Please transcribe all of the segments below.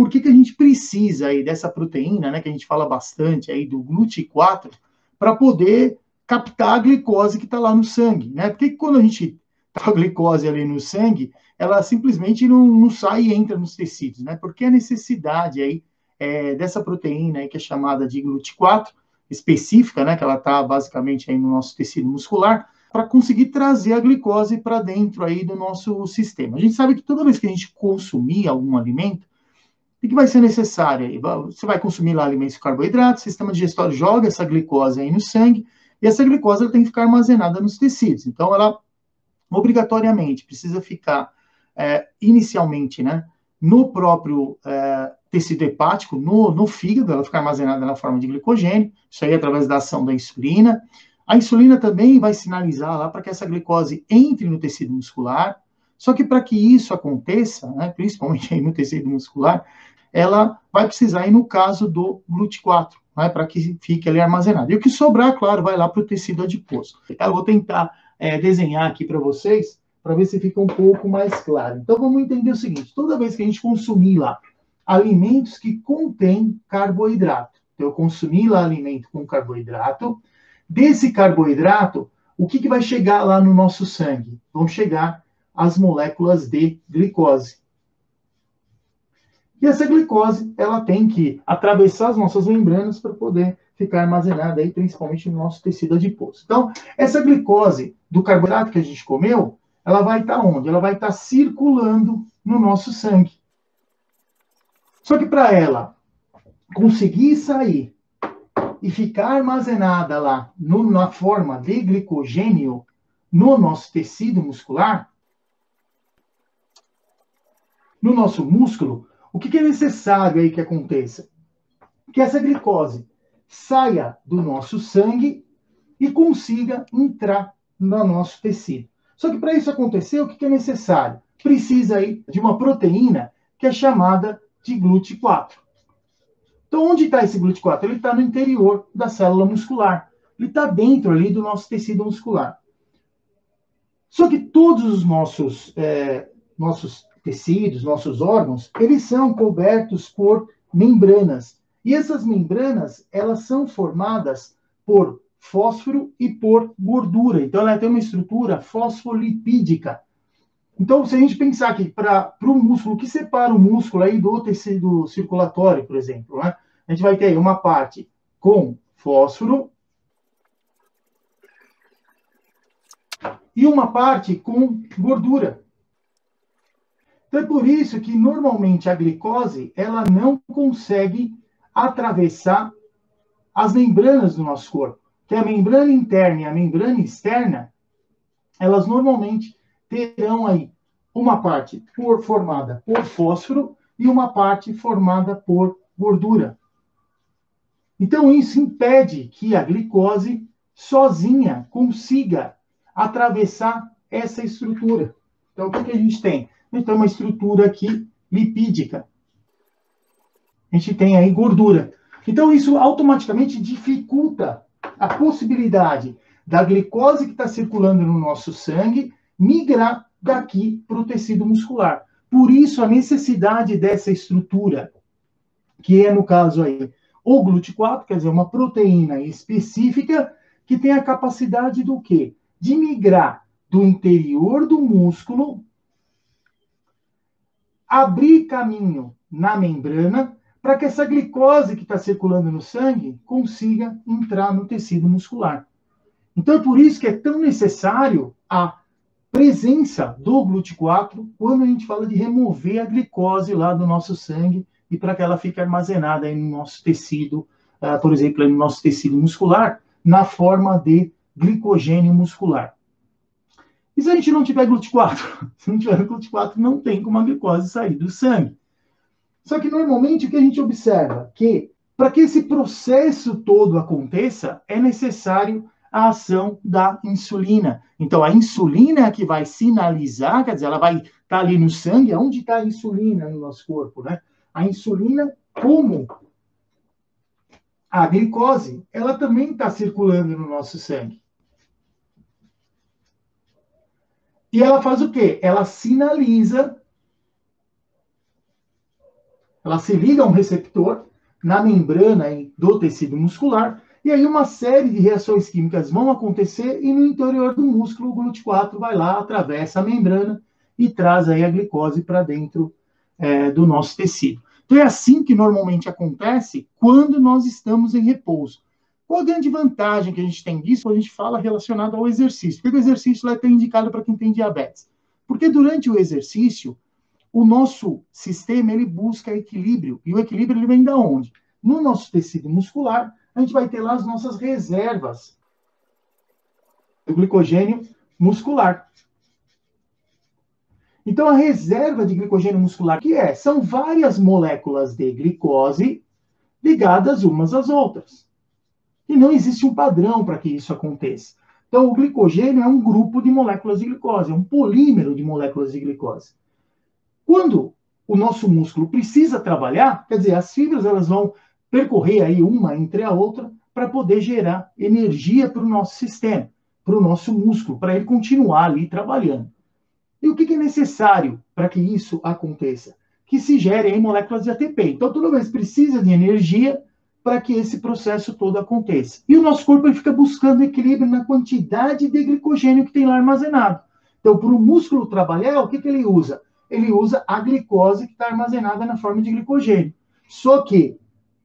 por que a gente precisa aí dessa proteína, né, que a gente fala bastante aí do GLUT4, para poder captar a glicose que está lá no sangue, né? Porque quando a gente tá a glicose ali no sangue, ela simplesmente não sai e entra nos tecidos, né? Porque a necessidade aí dessa proteína aí que é chamada de GLUT4, específica, né? Que ela está basicamente aí no nosso tecido muscular, para conseguir trazer a glicose para dentro aí do nosso sistema. A gente sabe que toda vez que a gente consumir algum alimento, o que vai ser necessário? Você vai consumir lá alimentos e carboidratos, o sistema digestório joga essa glicose aí no sangue, e essa glicose ela tem que ficar armazenada nos tecidos. Então, ela obrigatoriamente precisa ficar inicialmente, né, no próprio tecido hepático, no fígado, ela fica armazenada na forma de glicogênio, isso aí é através da ação da insulina. A insulina também vai sinalizar lá para que essa glicose entre no tecido muscular, só que para que isso aconteça, né, principalmente aí no tecido muscular, ela vai precisar, aí no caso do GLUT4, né, para que fique ali armazenado. E o que sobrar, claro, vai lá para o tecido adiposo. Eu vou tentar desenhar aqui para vocês, para ver se fica um pouco mais claro. Então, vamos entender o seguinte, toda vez que a gente consumir lá alimentos que contêm carboidrato, então eu consumi lá alimento com carboidrato, desse carboidrato, o que vai chegar lá no nosso sangue? Vão chegar as moléculas de glicose. E essa glicose, ela tem que atravessar as nossas membranas para poder ficar armazenada aí, principalmente no nosso tecido adiposo. Então, essa glicose do carboidrato que a gente comeu, ela vai estar onde? Ela vai estar circulando no nosso sangue. Só que para ela conseguir sair e ficar armazenada lá na forma de glicogênio no nosso tecido muscular, no nosso músculo, o que é necessário aí que aconteça? Que essa glicose saia do nosso sangue e consiga entrar no nosso tecido. Só que para isso acontecer, o que é necessário? Precisa aí de uma proteína que é chamada de GLUT4. Então, onde está esse GLUT4? Ele está no interior da célula muscular. Ele está dentro ali do nosso tecido muscular. Só que todos os nossos tecidos, nossos órgãos, eles são cobertos por membranas. E essas membranas, elas são formadas por fósforo e por gordura. Então, ela tem uma estrutura fosfolipídica. Então, se a gente pensar que para o músculo, o que separa o músculo aí do tecido circulatório, por exemplo, né? A gente vai ter aí uma parte com fósforo e uma parte com gordura. Então, é por isso que, normalmente, a glicose ela não consegue atravessar as membranas do nosso corpo. Que a membrana interna e a membrana externa, elas normalmente terão aí uma parte formada por fósforo e uma parte formada por gordura. Então, isso impede que a glicose sozinha consiga atravessar essa estrutura. Então, o que a gente tem? A gente tem uma estrutura aqui lipídica. A gente tem aí gordura. Então, isso automaticamente dificulta a possibilidade da glicose que está circulando no nosso sangue migrar daqui para o tecido muscular. Por isso, a necessidade dessa estrutura, que é, no caso aí, o GLUT4, quer dizer, uma proteína específica que tem a capacidade do quê? De migrar do interior do músculo, abrir caminho na membrana, para que essa glicose que está circulando no sangue consiga entrar no tecido muscular. Então, é por isso que é tão necessário a presença do GLUT4 quando a gente fala de remover a glicose lá do nosso sangue e para que ela fique armazenada aí no nosso tecido, por exemplo, no nosso tecido muscular, na forma de glicogênio muscular. E se a gente não tiver GLUT4? Se não tiver GLUT4, não tem como a glicose sair do sangue. Só que, normalmente, o que a gente observa? Que, para que esse processo todo aconteça, é necessário a ação da insulina. Então, a insulina é a que vai sinalizar, quer dizer, ela vai estar ali no sangue. Onde está a insulina no nosso corpo, né? A insulina, como a glicose, ela também está circulando no nosso sangue. E ela faz o quê? Ela sinaliza ela se liga a um receptor na membrana aí do tecido muscular, e aí uma série de reações químicas vão acontecer, e no interior do músculo o GLUT4 vai lá, atravessa a membrana e traz aí a glicose para dentro do nosso tecido. Então é assim que normalmente acontece quando nós estamos em repouso. Qual a grande vantagem que a gente tem disso? A gente fala relacionado ao exercício. Por que o exercício é indicado para quem tem diabetes? Porque durante o exercício, o nosso sistema ele busca equilíbrio. E o equilíbrio ele vem da onde? No nosso tecido muscular, a gente vai ter lá as nossas reservas do glicogênio muscular. Então, a reserva de glicogênio muscular, que são várias moléculas de glicose ligadas umas às outras. E não existe um padrão para que isso aconteça. Então, o glicogênio é um grupo de moléculas de glicose, é um polímero de moléculas de glicose. Quando o nosso músculo precisa trabalhar, quer dizer, as fibras elas vão percorrer aí uma entre a outra para poder gerar energia para o nosso sistema, para o nosso músculo, para ele continuar ali trabalhando. E o que é necessário para que isso aconteça? Que se gerem moléculas de ATP. Então, toda vez precisa de energia para que esse processo todo aconteça. E o nosso corpo ele fica buscando equilíbrio na quantidade de glicogênio que tem lá armazenado. Então, para o músculo trabalhar, o que ele usa? Ele usa a glicose que está armazenada na forma de glicogênio. Só que,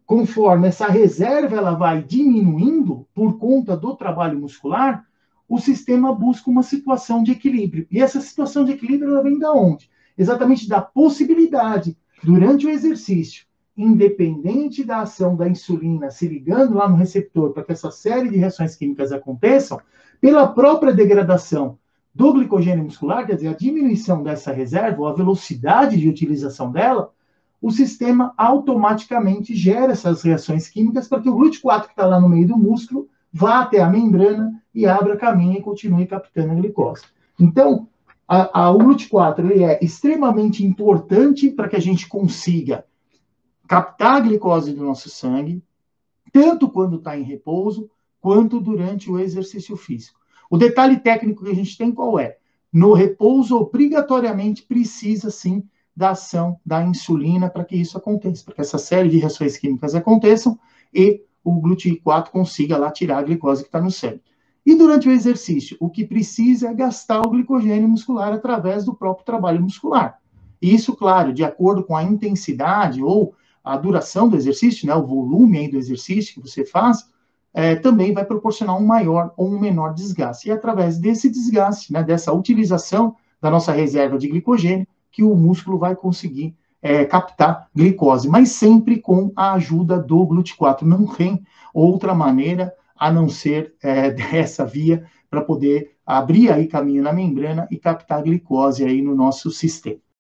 conforme essa reserva ela vai diminuindo por conta do trabalho muscular, o sistema busca uma situação de equilíbrio. E essa situação de equilíbrio ela vem da onde? Exatamente da possibilidade, durante o exercício, independente da ação da insulina se ligando lá no receptor para que essa série de reações químicas aconteçam, pela própria degradação do glicogênio muscular, quer dizer, a diminuição dessa reserva, ou a velocidade de utilização dela, o sistema automaticamente gera essas reações químicas para que o GLUT4 que está lá no meio do músculo vá até a membrana e abra caminho e continue captando a glicose. Então, o GLUT4 ele é extremamente importante para que a gente consiga captar a glicose do nosso sangue, tanto quando está em repouso, quanto durante o exercício físico. O detalhe técnico que a gente tem qual é? No repouso, obrigatoriamente precisa, sim, da ação da insulina para que isso aconteça, para que essa série de reações químicas aconteçam e o GLUT4 consiga lá tirar a glicose que está no sangue. E durante o exercício, o que precisa é gastar o glicogênio muscular através do próprio trabalho muscular. E isso, claro, de acordo com a intensidade ou a duração do exercício, né, o volume aí do exercício que você faz, também vai proporcionar um maior ou um menor desgaste. E é através desse desgaste, né, dessa utilização da nossa reserva de glicogênio, que o músculo vai conseguir captar glicose, mas sempre com a ajuda do GLUT4. Não tem outra maneira a não ser dessa via para poder abrir aí caminho na membrana e captar glicose aí no nosso sistema.